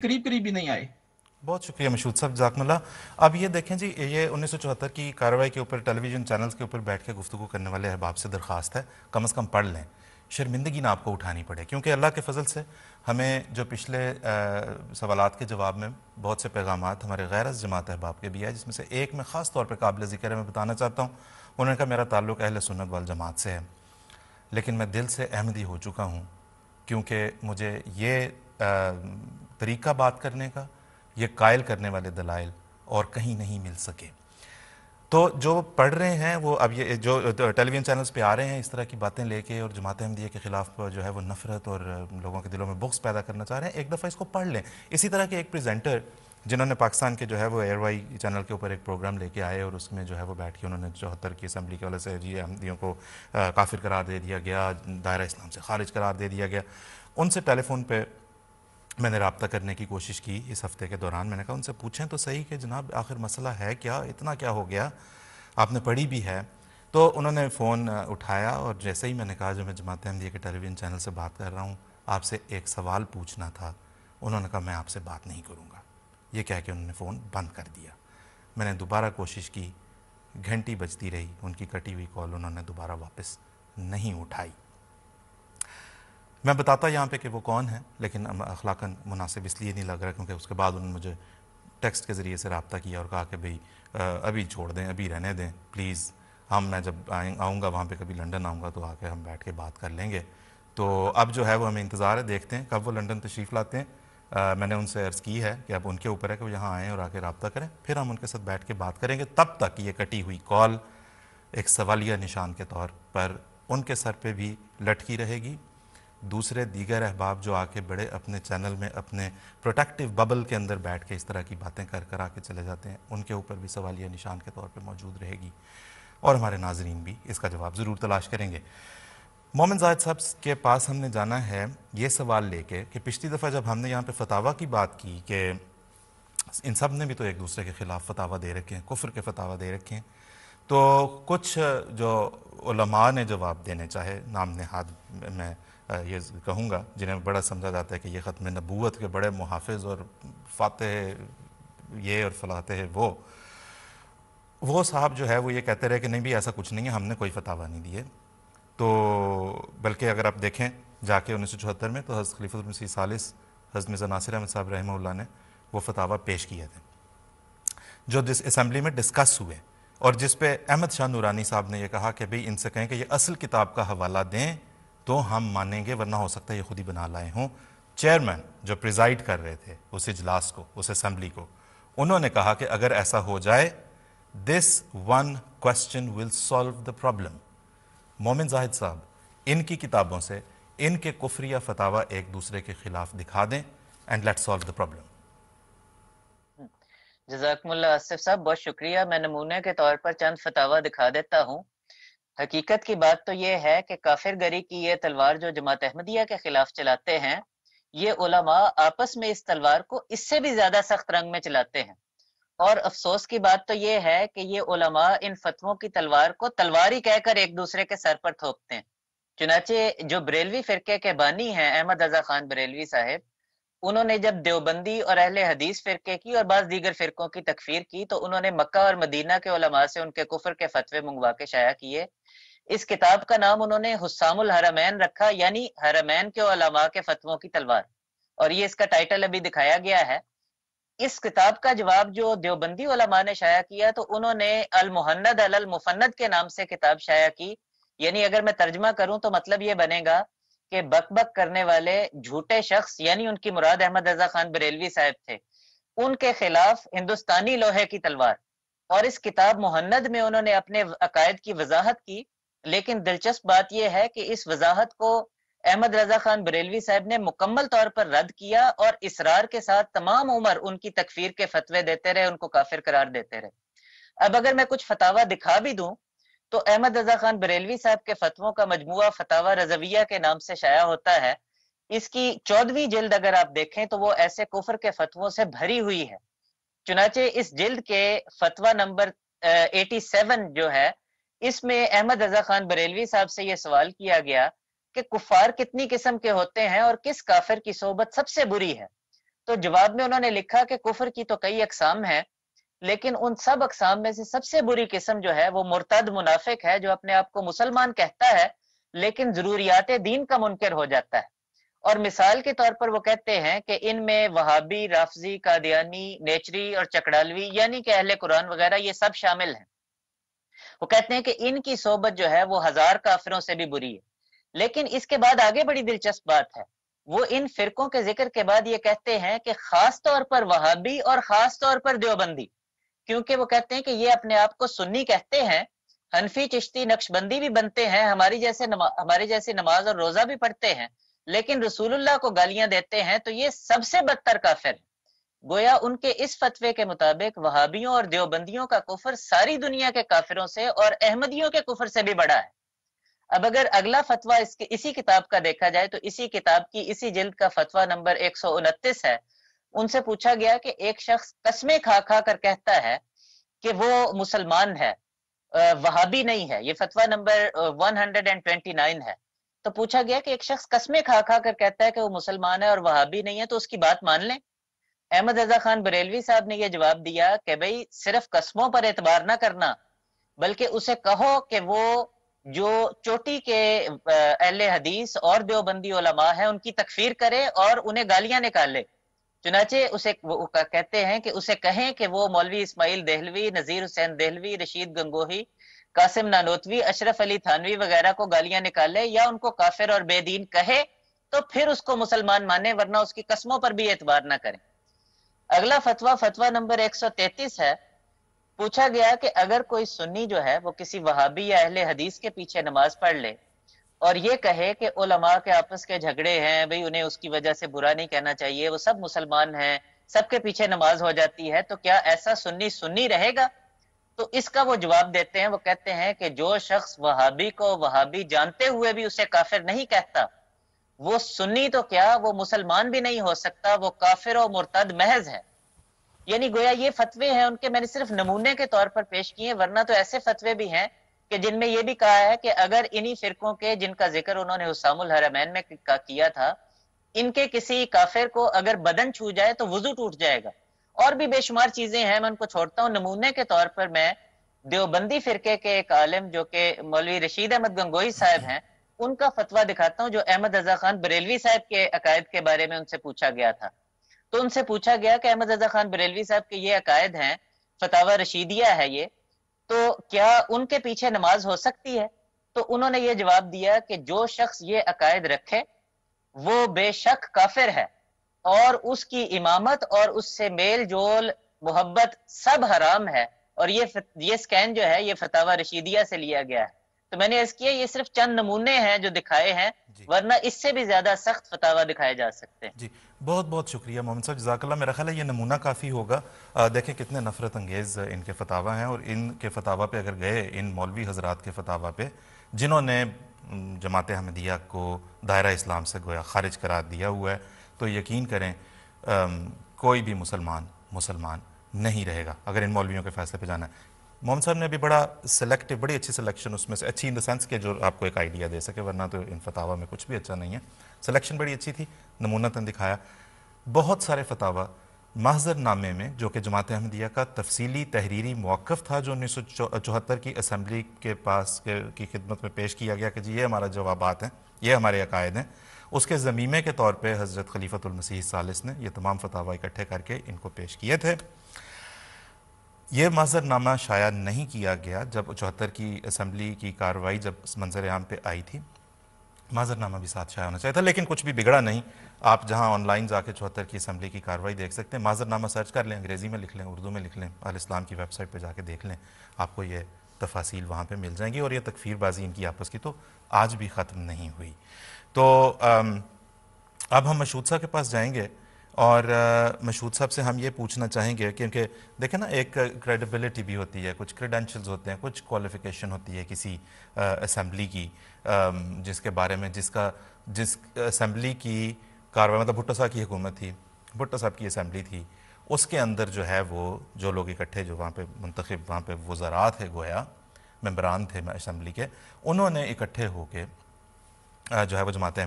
करीब करीब भी नहीं आए। बहुत शुक्रिया मशहूद साहब, जज़ाकमुल्लाह। अब ये देखें जी, ये 1974 की कार्रवाई के ऊपर टेलीविज़न चैनल्स के ऊपर बैठ के गुफ्तगू करने वाले अहबाब से दरख्वास्त है, कम अज़ कम पढ़ लें, शर्मिंदगी ना आपको उठानी पड़े, क्योंकि अल्लाह के फजल से हमें जो पिछले सवालात के जवाब में बहुत से पैगामात हमारे गैरस जमात अहबाब के भी है, जिसमें से एक में ख़ास तौर पर काबिल ज़िक्र है, मैं बताना चाहता हूँ। उन्होंने कहा मेरा ताल्लुक़ अहले सुन्नत वल जमात से है, लेकिन मैं दिल से अहमदी हो चुका हूँ, क्योंकि मुझे ये तरीका बात करने का, ये कायल करने वाले दलाइल और कहीं नहीं मिल सके। तो जो पढ़ रहे हैं वो अब ये जो टेलीविज़न चैनल्स पे आ रहे हैं इस तरह की बातें लेके और जमात अहमदिया के ख़िलाफ़ जो है वो नफ़रत और लोगों के दिलों में बुग़्ज़ पैदा करना चाह रहे हैं, एक दफ़ा इसको पढ़ लें। इसी तरह के एक प्रेजेंटर जिन्होंने पाकिस्तान के जो है वो एयरवाई चैनल के ऊपर एक प्रोग्राम लेके आए और उसमें जो है वो बैठ के उन्होंने 74 की असम्बली के वजह से जी अहमदियों को काफिर करार दे दिया गया, दायरा इस्लाम से खारिज करार दे दिया गया। उनसे टेलीफोन पे मैंने रब्ता करने की कोशिश की इस हफ़्ते के दौरान। मैंने कहा उनसे पूछें तो सही कि जनाब आखिर मसला है क्या, इतना क्या हो गया, आपने पढ़ी भी है। तो उन्होंने फ़ोन उठाया और जैसे ही मैंने कहा जो मैं जमात अहमदिया के टेलीविज़न चैनल से बात कर रहा हूँ, आपसे एक सवाल पूछना था, उन्होंने कहा मैं आपसे बात नहीं करूँगा। ये कह के उन्होंने फ़ोन बंद कर दिया। मैंने दोबारा कोशिश की, घंटी बजती रही, उनकी कटी हुई कॉल उन्होंने दोबारा वापस नहीं उठाई। मैं बताता यहाँ पे कि वो कौन है, लेकिन अखलाकन मुनासिब इसलिए नहीं लग रहा क्योंकि उसके बाद उन्होंने मुझे टेक्स्ट के ज़रिए से रब्ता किया और कहा कि भाई अभी छोड़ दें, अभी रहने दें प्लीज़, मैं जब आऊँगा वहाँ पे कभी लंदन आऊँगा तो आके हम बैठ के बात कर लेंगे। तो अब जो है वो हमें इंतज़ार है, देखते हैं कब वो लंदन तशरीफ़ लाते हैं। मैंने उनसे अर्ज़ की है कि अब उनके ऊपर है कि वो यहाँ आएँ और आके रब्ता करें, फिर हम उनके साथ बैठ के बात करेंगे। तब तक ये कटी हुई कॉल एक सवालिया निशान के तौर पर उनके सर पे भी लटकी रहेगी। दूसरे दीगर अहबाब जो आके बड़े अपने चैनल में अपने प्रोटेक्टिव बबल के अंदर बैठ के इस तरह की बातें कर आके चले जाते हैं, उनके ऊपर भी सवालिया निशान के तौर पे मौजूद रहेगी और हमारे नाजरीन भी इसका जवाब ज़रूर तलाश करेंगे। मोमिन ज़ाहिद साहब के पास हमने जाना है ये सवाल लेके कि पिछली दफ़ा जब हमने यहाँ पे फतावा की बात की कि इन सब ने भी तो एक दूसरे के ख़िलाफ़ फतावा दे रखे हैं, कुफ्र के फतावा दे रखे हैं, तो कुछ जो उलमा ने जवाब देने चाहे, नाम नहाद मैं ये कहूँगा, जिन्हें बड़ा समझा जाता है कि ये ख़त्म नबूवत के बड़े मुहाफ़िज़ और फ़ातिह ये और फ़लाते है वो साहब जो है वो ये कहते रहे कि नहीं भी ऐसा कुछ नहीं है, हमने कोई फतावा नहीं दिए। तो बल्कि अगर आप देखें जाके 1974 में तो हज़रत खलीफुल मसीह सालिस हज़रत मिर्ज़ा नासिर अहमद साहब रहमहुल्लाह ने वो फतावा पेश किए थे जो जिस असम्बली में डिस्कस हुए और जिस पे अहमद शाह नूरानी साहब ने यह कहा कि भाई इनसे कहें कि ये असल किताब का हवाला दें तो हम मानेंगे, वरना हो सकता है ये खुद ही बना लाए हों। चेयरमैन जो प्रिजाइड कर रहे थे उस इजलास को, उस असम्बली को, उन्होंने कहा कि अगर ऐसा हो जाए this one question will solve the problem. मोमिन जाहिद साहब इनकी किताबों से इनके कुफरिया फतावा एक दूसरे के खिलाफ दिखा दें and let's solve the problem. जज़ाकमुल्लाह आसिफ साहब, बहुत शुक्रिया। मैं नमूने के तौर पर चंद फतावा दिखा देता हूँ। हकीकत की बात तो ये है कि काफिर गरी की ये तलवार जो जमात अहमदिया के खिलाफ चलाते हैं, ये उलमा आपस में इस तलवार को इससे भी ज्यादा सख्त रंग में चलाते हैं। और अफसोस की बात तो ये है कि ये उलमा इन फतवों की तलवार को तलवार ही कहकर एक दूसरे के सर पर थोपते हैं। चुनाचे जो बरेलवी फिरके के बानी हैं अहमद रजा खान बरेलवी साहिब, उन्होंने जब देवबंदी और अहले हदीस फिरके की और बाज दीगर फिरकों की तकफीर की तो उन्होंने मक्का और मदीना के उलमा से उनके कुफर के फतवे मंगवा के शाया किए। इस किताब का नाम उन्होंने हुस्सामुल हरमैन रखा, यानी हरमैन के उलमा के फतवों की तलवार, और ये इसका टाइटल अभी दिखाया गया है। इस किताब का जवाब जो देवबंदी उलमा ने शाया किया तो उन्होंने अल मुहन्नद अल मुफन्नद के नाम से किताब शाया की। यानी अगर मैं तर्जमा करूं तो मतलब ये बनेगा कि बक बक करने वाले झूठे शख्स, यानी उनकी मुराद अहमद रजा खान बरेलवी साहब थे, उनके खिलाफ हिंदुस्तानी लोहे की तलवार। और इस किताब मुहन्नद में उन्होंने अपने अकायद की वजाहत की, लेकिन दिलचस्प बात यह है कि इस वजाहत को अहमद रजा खान बरेलवी साहब ने मुकम्मल तौर पर रद्द किया और इसरार के साथ तमाम उम्र उनकी तकफीर के फतवे देते रहे, उनको काफिर करार देते रहे। अब अगर मैं कुछ फतावा दिखा भी दूं तो अहमद रजा खान बरेलवी साहब के फतवों का मजमुआ फतावा रजविया के नाम से शाया होता है। इसकी 14वीं जिल्द अगर आप देखें तो वो ऐसे कुफर के फतवों से भरी हुई है। चुनाचे इस जिल्द के फतवा नंबर 87 जो है, इसमें अहमद रजा खान बरेलवी साहब से यह सवाल किया गया कि कुफार कितनी किस्म के होते हैं और किस काफिर की सोबत सबसे बुरी है। तो जवाब में उन्होंने लिखा कि कुफर की तो कई अकसाम हैं, लेकिन उन सब अकसाम में से सबसे बुरी किस्म जो है वो मुर्तद मुनाफिक है, जो अपने आप को मुसलमान कहता है लेकिन जरूरियात दीन का मुनकर हो जाता है। और मिसाल के तौर पर वो कहते हैं कि इनमें वहाबी, राफजी, कादियानी, नेचरी और चकड़ालवी यानी कि अहले कुरान वगैरह ये सब शामिल हैं। वो कहते हैं कि इनकी सोबत जो है वो हजार काफिरों से भी बुरी है। लेकिन इसके बाद आगे बड़ी दिलचस्प बात है, वो इन फिरकों के जिक्र के बाद ये कहते हैं कि खास तौर पर वहाबी और खास तौर पर देवबंदी, क्योंकि वो कहते हैं कि ये अपने आप को सुन्नी कहते हैं, हनफी, चिश्ती, नक्शबंदी भी बनते हैं, हमारी जैसी नमाज और रोजा भी पढ़ते हैं, लेकिन रसूलुल्लाह को गालियां देते हैं, तो ये सबसे बदतर काफिर है। गोया उनके इस फतवे के मुताबिक वहाबियों और देवबंदियों का कुफर सारी दुनिया के काफिरों से और अहमदियों के कुफर से भी बड़ा है। अब अगर अगला फतवा इसी किताब का देखा जाए तो इसी किताब की इसी जिल्द का फतवा नंबर 129 है। उनसे पूछा गया कि एक शख्स कस्में खा खा कर कहता है कि वो मुसलमान है, वहाबी नहीं है। ये फतवा नंबर 129 है। तो पूछा गया कि एक शख्स कस्में खा खा कर कहता है कि वो मुसलमान है और वहाबी नहीं है, तो उसकी बात मान लें। अहमद रजा खान बरेलवी साहब ने यह जवाब दिया कि भाई सिर्फ कस्मों पर एतबार ना करना, बल्कि उसे कहो कि वो जो चोटी के अहले हदीस और देवबंदी उलमा है उनकी तकफीर करे और उन्हें गालियां निकाले। चुनाचे उसे वो कहते हैं कि उसे कहें कि वो मौलवी इस्माइल देहलवी, नजीर हुसैन देहलवी, रशीद गंगोही, कासिम नानोतवी, अशरफ अली थानवी वगैरह को गालियां निकाले या उनको काफिर और बेदीन कहे, तो फिर उसको मुसलमान माने, वरना उसकी कस्मों पर भी एतबार ना करें। अगला फतवा फतवा नंबर 133 है। पूछा गया कि अगर कोई सुन्नी जो है वो किसी वहाबी या अहले हदीस के पीछे नमाज पढ़ ले और ये कहे कि उलमा के आपस के झगड़े हैं, भाई उन्हें उसकी वजह से बुरा नहीं कहना चाहिए, वो सब मुसलमान हैं, सबके पीछे नमाज हो जाती है, तो क्या ऐसा सुन्नी सुन्नी रहेगा? तो इसका वो जवाब देते हैं, वो कहते हैं कि जो शख्स वहाबी को वहाबी जानते हुए भी उसे काफिर नहीं कहता, वो सुन्नी तो क्या, वो मुसलमान भी नहीं हो सकता, वो काफिर और मुर्तद महज है। यानी गोया ये फतवे हैं उनके, मैंने सिर्फ नमूने के तौर पर पेश किए, वरना तो ऐसे फतवे भी हैं कि जिनमें यह भी कहा है कि अगर इन्हीं फिरकों के जिनका जिक्र उन्होंने हुस्सामुल हरमैन में किया था, इनके किसी काफिर को अगर बदन छू जाए तो वुजू टूट जाएगा। और भी बेशुमार चीजें हैं, मैं उनको छोड़ता हूँ। नमूने के तौर पर मैं देवबंदी फिरके के एक आलिम जो कि मौलवी रशीद अहमद गंगोही साहब हैं, उनका फतवा दिखाता हूँ, जो अहमद रजा खान बरेलवी साहब के अकायद के बारे में उनसे पूछा गया था। तो उनसे पूछा गया कि अहमद रजा खान बरेलवी साहब के ये अकायद हैं, फतावा रशीदिया है ये, तो क्या उनके पीछे नमाज हो सकती है? तो उन्होंने ये जवाब दिया कि जो शख्स ये अकायद रखे वो बेशक काफिर है और उसकी इमामत और उससे मेल जोल मोहब्बत सब हराम है। और ये स्कैन जो है ये फतावा रशीदिया से लिया गया है। तो मैंने अर्ज किया ये सिर्फ चंद नमूने हैं जो दिखाए हैं, वरना इससे भी ज्यादा सख्त फतावा दिखाए जा सकते हैं। जी, बहुत बहुत शुक्रिया मोहम्मद साहब, जज़ाकल्लाह। मेरा ख्याल है ये नमूना काफ़ी होगा। देखें कितने नफरत अंगेज़ इनके फतावा हैं, और इनके फतावा पे अगर गए, इन मौलवी हजरात के फतावा पे जिन्होंने जमात अहमदिया को दायरा इस्लाम से गोया खारिज करार दिया हुआ है, तो यकीन करें कोई भी मुसलमान नहीं रहेगा अगर इन मौलवियों के फैसले पे जाना है। मोहम्मद साहब ने अभी बड़ी अच्छी सिलेक्शन उसमें से, अच्छी इन द सेंस के जो आपको एक आइडिया दे सके, वरना तो इन फतावा में कुछ भी अच्छा नहीं है। सिलेक्शन बड़ी अच्छी थी, नमूनतन दिखाया। बहुत सारे फतावा महज़र नामे में, जो कि जमात अहमदिया का तफसीली तहरीरी मौक़िफ़ था, जो 1974 की असम्बली के पास की खिदमत में पेश किया गया कि जी ये हमारा जवाबात हैं, ये हमारे अकायद हैं, उसके ज़मीमे के तौर पे हज़रत खलीफतुल मसीह सालिस ने ये तमाम फतावा इकट्ठे करके इनको पेश किए थे। ये महज़रनामा शाया नहीं किया गया जब 74 की असम्बली की कार्रवाई जब मंजर आम पे आई थी। महज़रनामा भी साथ शाया होना चाहिए था, लेकिन कुछ भी बिगड़ा नहीं। आप जहां ऑनलाइन जाके 74 की असम्बली की कार्रवाई देख सकते हैं। महज़रनामा सर्च कर लें, अंग्रेज़ी में लिख लें, उर्दू में लिख लें, अल इस्लाम की वेबसाइट पर जाके देख लें, आपको ये तफासील वहाँ पे मिल जाएंगी। और ये तकफ़ीरबाजी इनकी आपस की तो आज भी ख़त्म नहीं हुई। तो अब हम मशहूद साहब के पास जाएंगे और मशहूद साहब से हम ये पूछना चाहेंगे, क्योंकि देखें ना, एक क्रेडिबिलिटी भी होती है, कुछ क्रेडेंशियल्स होते हैं, कुछ क्वालिफिकेशन होती है किसी असम्बली की, जिसके बारे में जिस असम्बली की कार्रवाई, मतलब भुट्टो साहब की हुकूमत थी, भुट्टो साहब की असम्बली थी, उसके अंदर जो है वो जो लोग इकट्ठे, जो वहाँ पे मुंतखब, वहाँ पे वज़रा थे, गोया मेंबरान थे असम्बली के, उन्होंने इकट्ठे होकर जो है वो जमात